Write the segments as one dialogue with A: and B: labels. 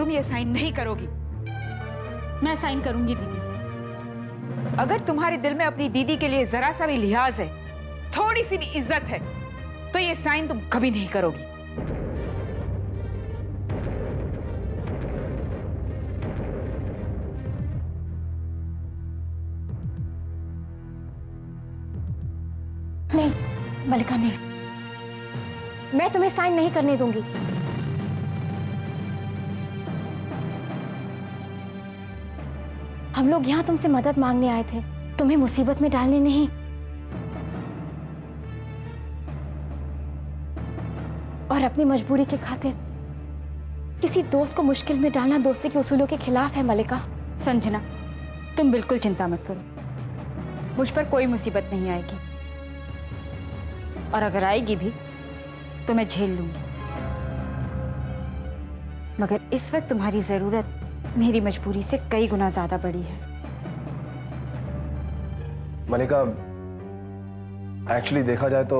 A: तुम ये साइन नहीं करोगी।
B: मैं साइन करूंगी दीदी।
A: अगर तुम्हारे दिल में अपनी दीदी के लिए जरा सा भी लिहाज है, थोड़ी सी भी इज्जत है, तो ये साइन तुम कभी नहीं करोगी।
C: नहीं मलिका, नहीं, मैं तुम्हें साइन नहीं करने दूंगी। हम लोग यहां तुमसे मदद मांगने आए थे, तुम्हें मुसीबत में डालने नहीं। और अपनी मजबूरी के खातिर किसी दोस्त को मुश्किल में डालना दोस्ती के उसूलों के खिलाफ है मलिका।
B: संजना, तुम बिल्कुल चिंता मत करो, मुझ पर कोई मुसीबत नहीं आएगी, और अगर आएगी भी तो मैं झेल लूंगी। मगर इस वक्त तुम्हारी जरूरत मेरी मजबूरी से कई गुना ज्यादा बड़ी है।
D: मलिका, एक्चुअली देखा जाए तो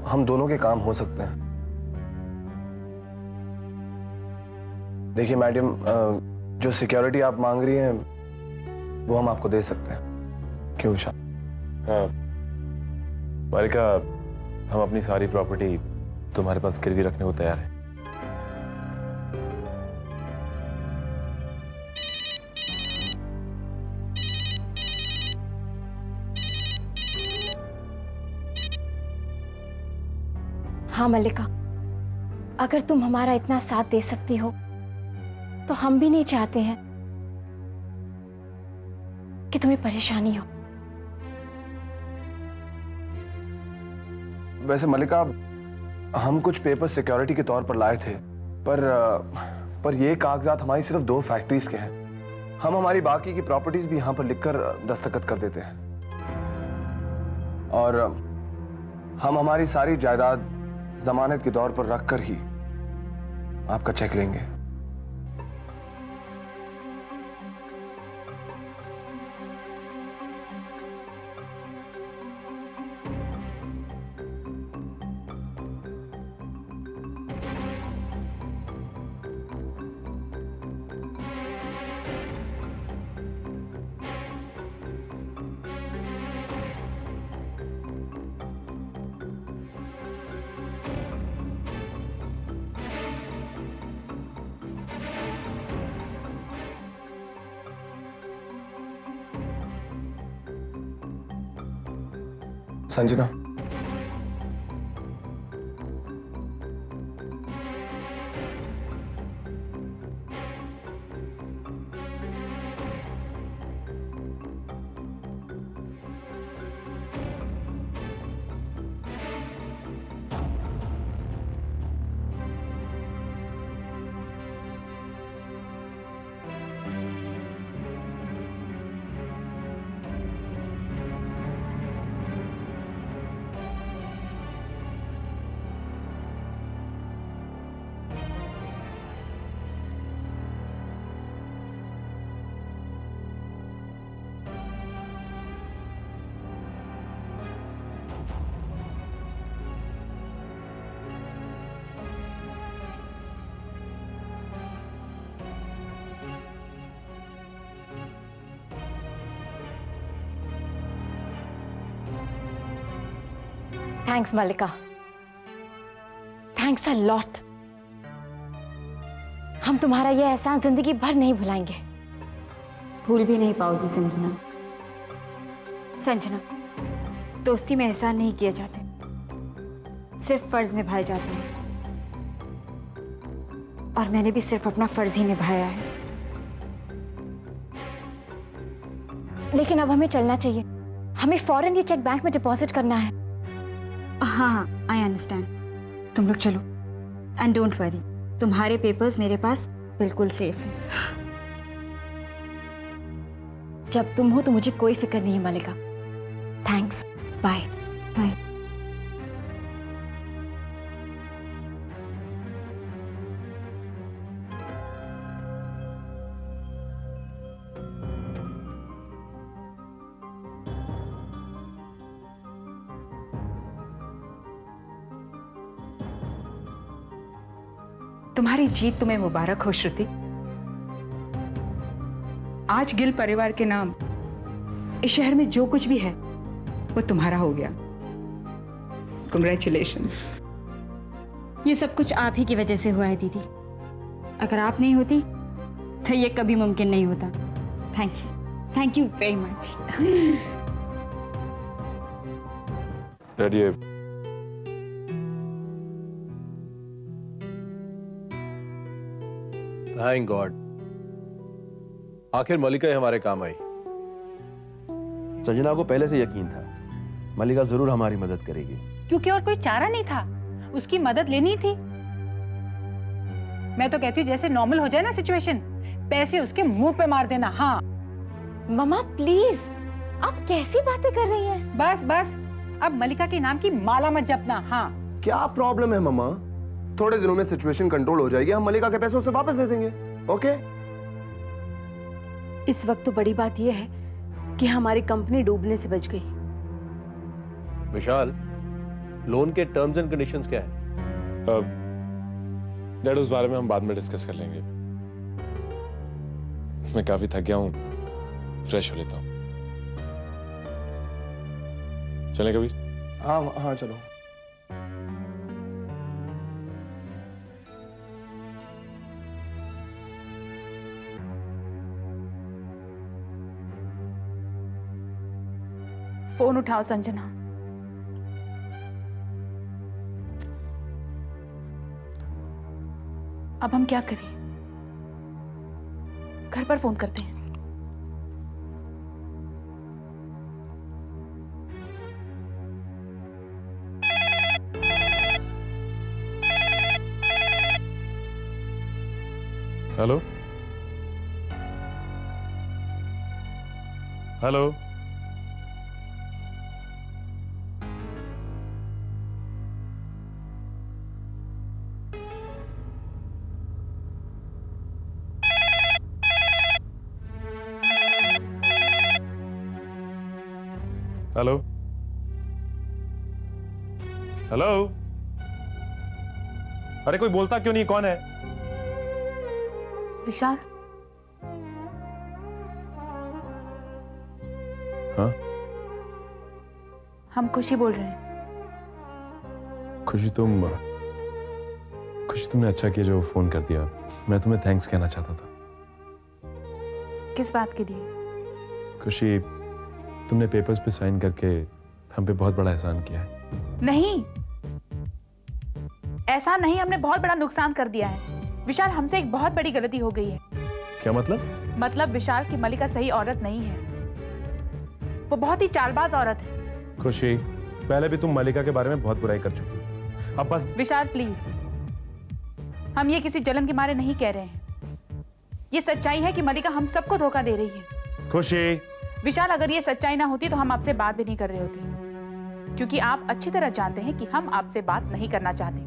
D: हम दोनों के काम हो सकते हैं। देखिए मैडम, जो सिक्योरिटी आप मांग रही हैं वो हम आपको दे सकते हैं। क्यों उषा?
E: हाँ मलिका, हम अपनी सारी प्रॉपर्टी तुम्हारे पास गिरवी रखने को तैयार है।
C: हाँ मल्लिका, अगर तुम हमारा इतना साथ दे सकती हो तो हम भी नहीं चाहते हैं कि तुम्हें परेशानी हो।
D: वैसे मलिका, हम कुछ पेपर सिक्योरिटी के तौर पर लाए थे, पर ये कागजात हमारी सिर्फ 2 फैक्ट्रीज के हैं। हम हमारी बाकी की प्रॉपर्टीज भी यहां पर लिखकर दस्तखत कर देते हैं, और हम हमारी सारी जायदाद जमानत के तौर पर रखकर ही आपका चेक लेंगे। Sanjana,
C: thanks Mallika, thanks a lot. हम तुम्हारा यह एहसान जिंदगी भर नहीं भुलाएंगे।
B: भूल भी नहीं पाओगी संजना। संजना, दोस्ती में एहसान नहीं किए जाते, सिर्फ फर्ज निभाए जाते हैं, और मैंने भी सिर्फ अपना फर्ज ही निभाया है।
C: लेकिन अब हमें चलना चाहिए, हमें फौरन ये चेक बैंक में डिपॉजिट करना है।
B: हाँ, आई अंडरस्टैंड। तुम लोग चलो, एंड डोंट वरी, तुम्हारे पेपर्स मेरे पास बिल्कुल सेफ हैं।
C: जब तुम हो तो मुझे कोई फिक्र नहीं है मल्लिका। Thanks, bye
B: bye.
A: तुम्हारी जीत तुम्हें मुबारक हो श्रुति। आज गिल परिवार के नाम इस शहर में जो कुछ भी है वो तुम्हारा हो गया। Congratulations।
B: ये सब कुछ आप ही की वजह से हुआ है दीदी। अगर आप नहीं होती तो ये कभी मुमकिन नहीं होता। Thank you very much.
E: Ready है?
F: थैंक गॉड, आखिर मलिका ही हमारे काम आई।
G: संजना को पहले से यकीन था मलिका जरूर हमारी मदद करेगी,
H: क्योंकि और कोई चारा नहीं था, उसकी मदद लेनी थी। मैं तो कहती हूँ जैसे नॉर्मल हो जाए ना सिचुएशन, पैसे उसके मुंह पे मार देना। हाँ
C: मम्मा प्लीज, आप कैसी बातें कर रही हैं?
H: बस बस, अब मलिका के नाम की माला मत जपना। हाँ
D: क्या प्रॉब्लम है मम्मा? थोड़े दिनों में सिचुएशन कंट्रोल हो जाएगी, हम मलिका के पैसे उसे वापस दे देंगे। ओके?
I: इस वक्त तो बड़ी बात यह है कि हमारी कंपनी डूबने से बच गई।
F: विशाल, लोन के टर्म्स एंड कंडीशंस क्या है?
E: डैड उस बारे में हम बाद में डिस्कस कर लेंगे। मैं काफी थक गया हूँ, फ्रेश हो लेता हूँ। चलें कबीर?
D: हाँ हाँ चलो।
H: फोन उठाओ संजना। अब हम क्या करें? घर पर फोन करते हैं।
E: हेलो हेलो, हेलो हेलो, अरे कोई बोलता क्यों नहीं? कौन है?
H: विशाल,
E: हाँ
H: हम खुशी बोल रहे हैं।
E: खुशी, तुमने अच्छा किया जो फोन कर दिया। मैं तुम्हें थैंक्स कहना चाहता था।
H: किस बात के लिए?
E: खुशी, तुमने पेपर्स पे साइन करके हम पे बहुत बड़ा एहसान किया है।
H: नहीं, ऐसा नहीं, हमने बहुत बड़ा नुकसान कर दिया है। विशाल, हमसे एक बहुत बड़ी गलती हो गई है।
E: क्या मतलब?
H: मतलब विशाल की मलिका सही औरत नहीं है, वो बहुत ही चालबाज औरत है।
E: खुशी, पहले भी तुम मलिका के बारे में बहुत बुराई कर चुकी हो, अब बस।
H: विशाल प्लीज, हम ये किसी जलन के मारे नहीं कह रहे हैं। ये सच्चाई है कि मलिका हम सबको धोखा दे रही है।
E: खुशी,
H: विशाल, अगर ये सच्चाई ना होती तो हम आपसे बात भी नहीं कर रहे होते, क्योंकि आप अच्छी तरह जानते हैं कि हम आपसे बात नहीं करना चाहते।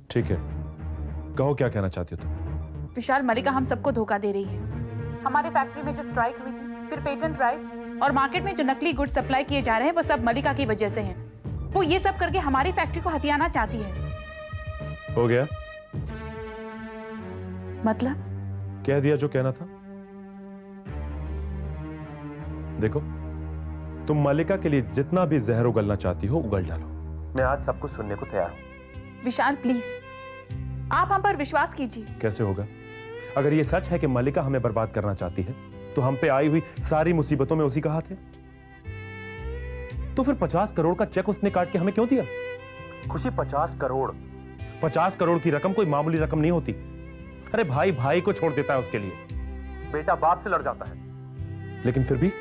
E: ठीक है, कहो क्या कहना चाहती हो तुम?
H: विशाल, मलिका हम सबको धोखा दे रही है। हमारी फैक्ट्री में जो स्ट्राइक हुई थी, फिर पेटेंट राइट्स और मार्केट में जो नकली गुड्स सप्लाई किए जा रहे हैं, वो सब मलिका की वजह से हैं। वो ये सब करके हमारी फैक्ट्री को हथियाना चाहती है।
E: हो गया?
H: मतलब?
E: कह दिया जो कहना था। देखो, तुम मलिका के लिए जितना भी जहर उगलना चाहती हो उगल डालो। मैं आज सब कुछ सुनने को तैयार हूं।
H: विशाल प्लीज, आप हम पर विश्वास कीजिए।
E: कैसे होगा? अगर ये सच है कि मलिका हमें बर्बाद करना चाहती है, तो हम पे आई हुई सारी मुसीबतों में उसी का हाथ है। तो फिर 50 करोड़ का चेक उसने काट के हमें क्यों दिया? खुशी, 50 करोड़ की रकम कोई मामूली रकम नहीं होती। अरे भाई भाई को छोड़ देता है उसके लिए, बेटा बाप से लड़ जाता है। लेकिन फिर भी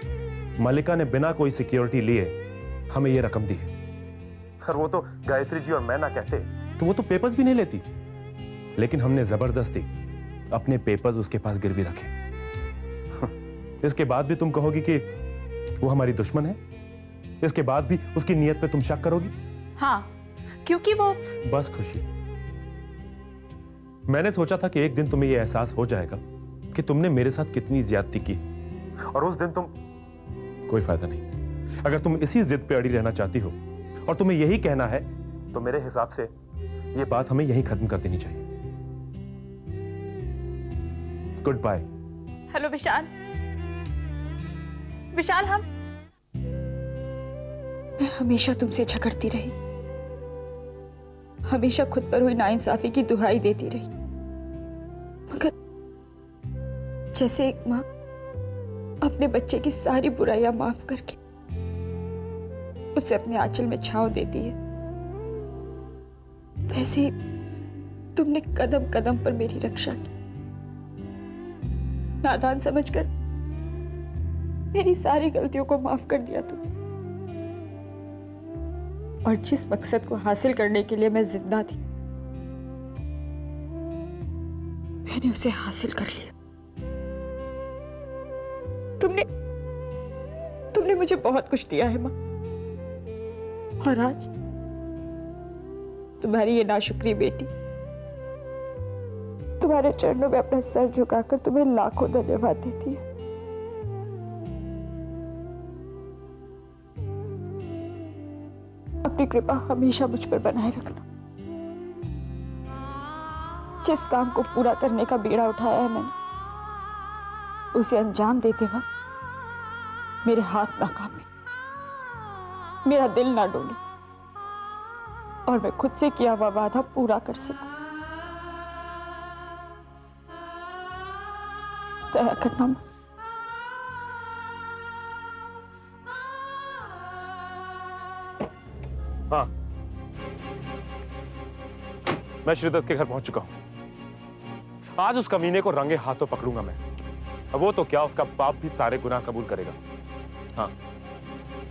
E: मलिका ने बिना कोई सिक्योरिटी लिए हमें यह रकम दी है। और वो तो गायत्री जी और मैं ना कहते तो वो तो पेपर्स भी नहीं लेती, लेकिन हमने जबरदस्ती अपने पेपर्स उसके पास गिरवी रखे। इसके बाद भी तुम कहोगी कि वो हमारी दुश्मन है? इसके बाद भी उसकी नीयत पे तुम शक करोगी?
H: हाँ, क्योंकि वो।
E: बस खुशी, मैंने सोचा था कि एक दिन तुम्हें यह एहसास हो जाएगा कि तुमने मेरे साथ कितनी ज्यादती की, और उस दिन तुम। कोई फायदा नहीं। अगर तुम इसी जिद पे अड़ी रहना चाहती हो और तुम्हें यही कहना है, तो मेरे हिसाब से यह बात हमें यहीं खत्म कर देनी चाहिए। Good bye.
H: Hello Vishal. Vishal, हम
B: मैं हमेशा तुमसे झगड़ती रही, हमेशा खुद पर हुई नाइंसाफी की दुहाई देती रही, मगर जैसे एक माँ अपने बच्चे की सारी बुराइयां माफ करके उसे अपने आंचल में छांव देती है, वैसे ही तुमने कदम कदम पर मेरी रक्षा की। नादान समझकर मेरी सारी गलतियों को माफ कर दिया तुमने, और जिस मकसद को हासिल करने के लिए मैं जिंदा थी, मैंने उसे हासिल कर लिया। तुमने मुझे बहुत कुछ दिया है माँ, और आज तुम्हारी ये नाशुक्री बेटी तुम्हारे चरणों में अपना सर झुकाकर तुम्हें लाखों धन्यवाद देती है। अपनी कृपा हमेशा मुझ पर बनाए रखना। जिस काम को पूरा करने का बीड़ा उठाया है मैंने, उसे अंजाम देते वक्त मेरे हाथ ना कांपे, मेरा दिल ना डोले, और मैं खुद से किया हुआ वादा पूरा कर सकूं। दया करना मां।
E: हाँ, मैं श्रीदत्त के घर पहुंच चुका हूं। आज उस कमीने को रंगे हाथों पकड़ूंगा मैं। अब वो तो क्या, उसका बाप भी सारे गुनाह कबूल करेगा। हाँ,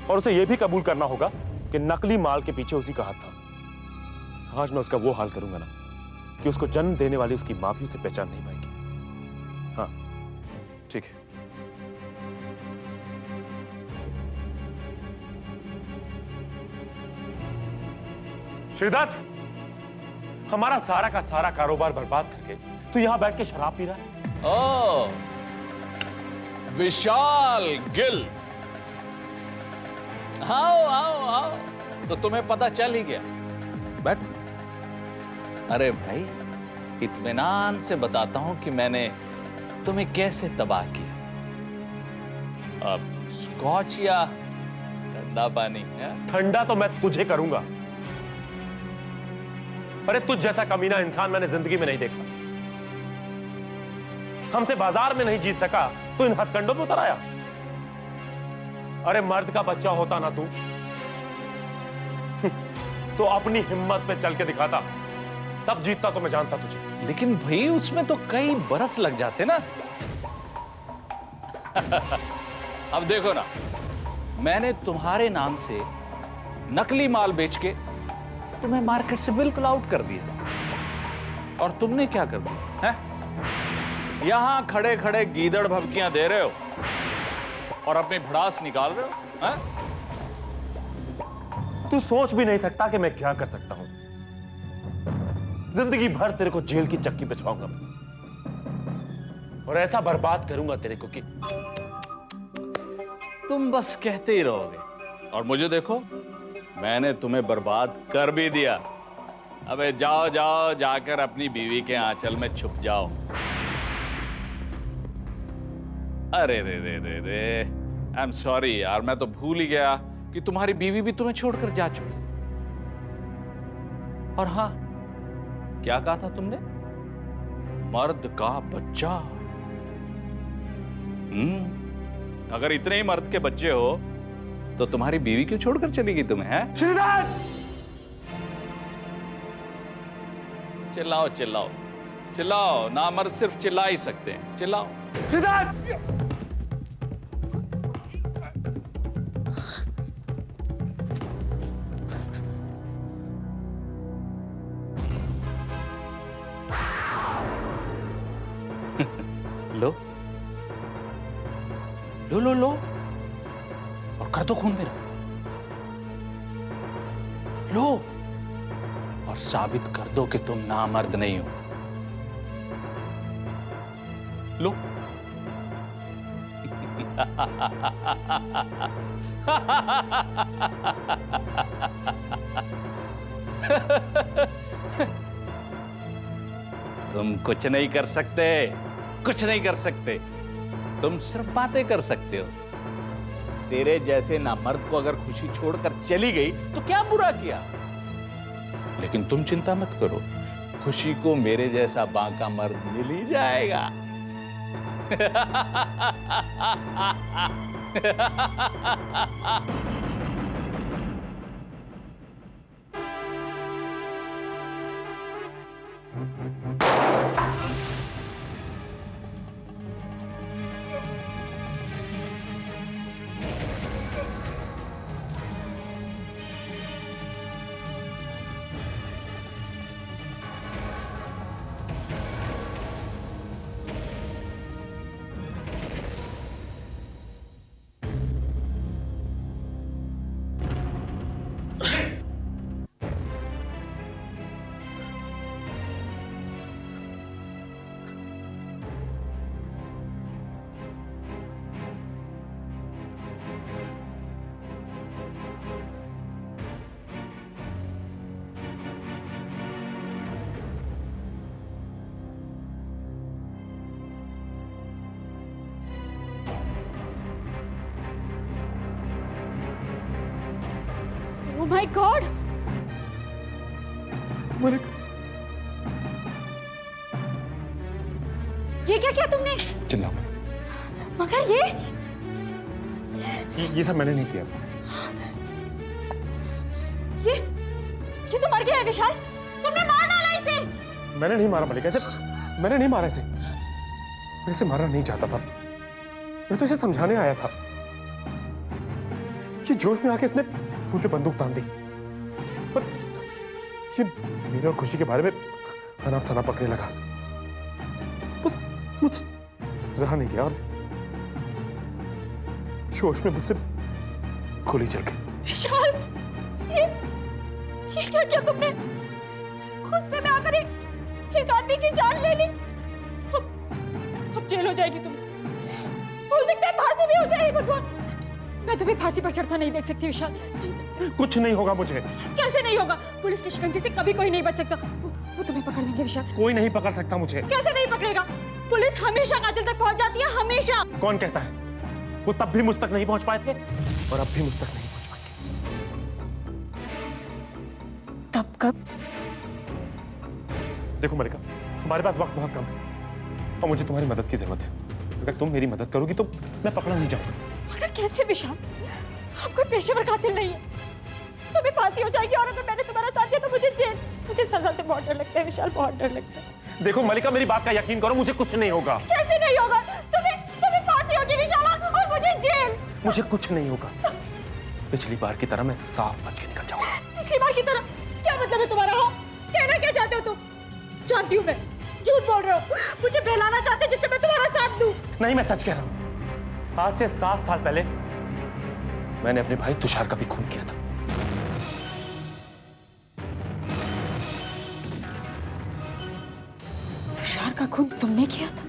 E: और उसे यह भी कबूल करना होगा कि नकली माल के पीछे उसी का हाथ था। आज मैं उसका वो हाल करूंगा ना कि उसको जन्म देने वाली उसकी मां भी उसे पहचान नहीं पाएगी। हाँ, ठीक है। श्रीदत्त, हमारा सारा का सारा कारोबार बर्बाद करके तू यहां बैठ के शराब पी रहा है।
J: ओह, विशाल गिल, आओ आओ आओ। तो तुम्हें पता चल ही गया। बैठ। अरे भाई, इत्मीनान से बताता हूं कि मैंने तुम्हें कैसे तबाह किया। अब स्कॉच या ठंडा पानी है?
E: ठंडा तो मैं तुझे करूंगा। अरे तुझ जैसा कमीना इंसान मैंने जिंदगी में नहीं देखा। हमसे बाजार में नहीं जीत सका तो इन हथकंडों में उतर आया। अरे मर्द का बच्चा होता ना तू तो अपनी हिम्मत पे चल के दिखाता, तब जीतता तो मैं जानता तुझे।
J: लेकिन भाई, उसमें तो कई बरस लग जाते ना। अब देखो ना, मैंने तुम्हारे नाम से नकली माल बेच के तुम्हें मार्केट से बिल्कुल आउट कर दिया, और तुमने क्या कर दिया है? यहां खड़े खड़े गीदड़ भभकियां दे रहे हो और अपनी भड़ास निकाल रहे हो है?
E: तू सोच भी नहीं सकता कि मैं क्या कर सकता हूं। जिंदगी भर तेरे को जेल की चक्की बिछवाऊंगा और ऐसा बर्बाद करूंगा तेरे को कि
J: तुम बस कहते ही रहोगे। और मुझे देखो, मैंने तुम्हें बर्बाद कर भी दिया। अबे जाओ जाओ, जाकर अपनी बीवी के आंचल में छुप जाओ। अरे रे रे रे रे, आई एम सॉरी यार, मैं तो भूल ही गया कि तुम्हारी बीवी भी तुम्हें छोड़कर जा चुकी। और हाँ, क्या कहा था तुमने? मर्द का बच्चा। अगर इतने ही मर्द के बच्चे हो तो तुम्हारी बीवी क्यों छोड़कर चली गई तुम्हें, है? चिल्लाओ चिल्लाओ चिल्लाओ, ना मर्द सिर्फ चिल्ला ही सकते हैं। चिल्लाओ। लो लो लो लो, और कर दो खून मेरा। लो, और साबित कर दो कि तुम नामर्द नहीं हो। लो। तुम कुछ नहीं कर सकते। कुछ नहीं कर सकते, तुम सिर्फ बातें कर सकते हो। तेरे जैसे नामर्द को अगर खुशी छोड़कर चली गई तो क्या बुरा किया, लेकिन तुम चिंता मत करो, खुशी को मेरे जैसा बांका मर्द मिल ही जाएगा।
B: Oh my God!
D: मलिका,
B: ये क्या किया तुमने?
E: चिल्लाओ मत।
B: मगर
E: ये सब मैंने नहीं किया।
B: ये तो मर गया है विशाल। तुमने मार डाला इसे।
E: मैंने नहीं मारा मलिका, मैंने नहीं मारा इसे। मैं इसे मारना नहीं चाहता था, मैं तो इसे समझाने आया था। ये जोश में आके इसने मुझ पे बंदूक तान दी, पर ये मेरी और खुशी के बारे में अनाप शनाप पकने लगा। बस मुझसे रहा नहीं गया और जोश में मुझसे गोली चल गई।
B: विशाल, ये क्या किया तुमने? गुस्से में आकर एक आदमी की जान ले ली। अब जेल हो जाएगी तुम्हें। हो सकता है फांसी भी हो जाए। भगवान, मैं तुम्हें फांसी पर चढ़ता नहीं देख सकती विशाल, नहीं देख सकती।
E: कुछ नहीं होगा मुझे।
B: कैसे नहीं होगा? पुलिस के शिकंजे से कभी कोई नहीं बच सकता। वो तुम्हें पकड़ लेंगे विशाल।
E: कोई नहीं पकड़ सकता मुझे।
B: कैसे नहीं पकड़ेगा? पुलिस हमेशा कातिल तक पहुंच जाती है, हमेशा।
E: कौन कहता है? वो तब भी मुझ तक नहीं पहुंच पाए थे और अब भी मुझ तक नहीं पहुंच पाएंगे।
B: तब कब?
E: देखो मलिका, हमारे पास वक्त बहुत कम है और मुझे तुम्हारी मदद की जरूरत है। अगर तुम मेरी मदद करोगी तो मैं पकड़ा नहीं जाऊंगा।
B: मगर कैसे विशाल? हम कोई पेशेवर कातिल नहीं है। तुम्हें फांसी हो जाएगी और अगर मैंने तुम्हारा साथ दिया तो मुझे जेल। मुझे सजा से बहुत डर लगता है विशाल, बहुत डर लगता है।
E: देखो मलिका, मेरी बात का यकीन करो, मुझे कुछ नहीं होगा।
B: कैसे नहीं होगा? तुम्हें फांसी होगी विशाल और मुझे जेल।
E: मुझे कुछ नहीं होगा। पिछली बार की तरह मैं साफ बच के निकल जाऊंगा।
B: पिछली बार की तरह? क्या मतलब है तुम्हारा? हो कहना क्या चाहते हो तुम? जानती हूँ मैं, झूठ बोल रहे हो। मुझे बहलाना चाहते जिससे मैं तुम्हारा साथ दूं।
E: नहीं, मैं सच कह रहा हूं। आज से 7 साल पहले मैंने अपने भाई तुषार का भी खून किया था।
B: तुषार का खून तुमने किया था?